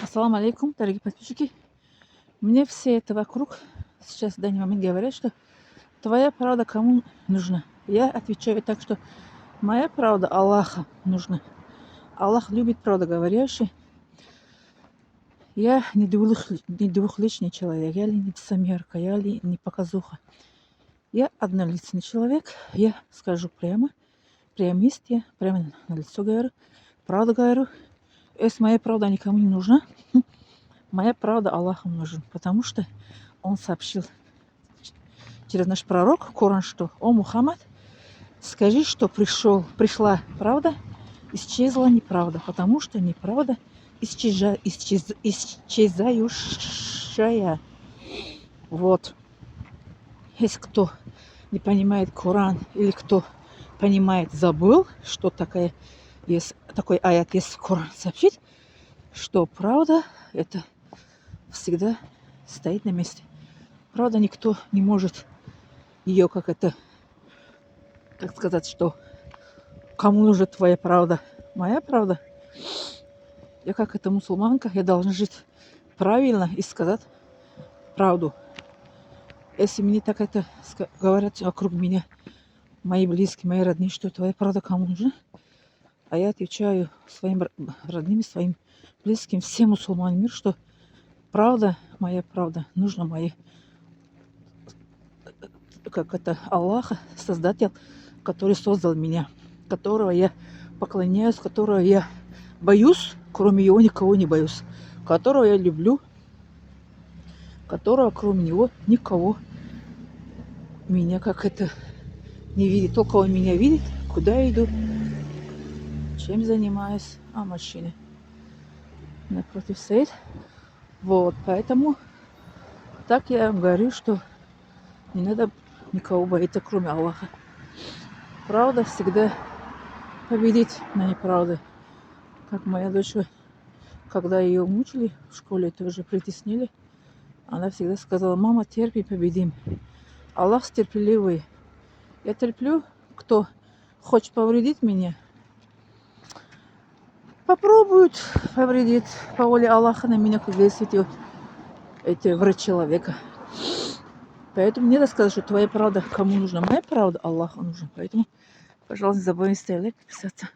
Ассаламу алейкум, дорогие подписчики. Мне все это вокруг сейчас в данный момент говорят, что твоя правда кому нужна. Я отвечаю так, что моя правда Аллаха нужна. Аллах любит правдоговорящих. Я не двухличный человек, я ли не лицемерка, я ли не показуха. Я одноличный человек, я скажу прямо, прямист я, прямо на лицо говорю, правду говорю. Если моя правда никому не нужна, моя правда Аллаху нужна, потому что Он сообщил через наш пророк Коран, что «О Мухаммад, скажи, что пришла правда, исчезла неправда, потому что неправда исчезающая». Вот. Если кто не понимает Коран или кто понимает, забыл, что такой аят есть в Коран, сообщить, что правда это всегда стоит на месте. Правда, никто не может ее как сказать, что кому нужна твоя правда? Моя правда? Я как мусульманка, я должна жить правильно и сказать правду. Если мне так говорят вокруг меня, мои близкие, мои родные, что твоя правда кому нужна? А я отвечаю своим родным, своим близким, всем мусульманам мира, что правда, моя правда, нужна моей, Аллаха, Создатель, который создал меня, которого я поклоняюсь, которого я боюсь, кроме него никого не боюсь, которого я люблю, которого кроме него никого меня не видит. Только он меня видит, куда я иду, чем занимаюсь, а машины напротив стоит. Вот, поэтому так я вам говорю, что не надо никого бояться, кроме Аллаха. Правда всегда победит на неправду. Как моя дочь, когда ее мучили в школе, тоже притеснили, она всегда сказала: мама, терпи, победим. Аллах терпеливый. Я терплю, кто хочет повредить меня, попробуют повредить. По воле Аллаха на меня действуют эти враг человека. Поэтому не надо сказать, что твоя правда кому нужна. Моя правда Аллаху нужна. Поэтому, пожалуйста, не забывайте ставить лайк, подписаться.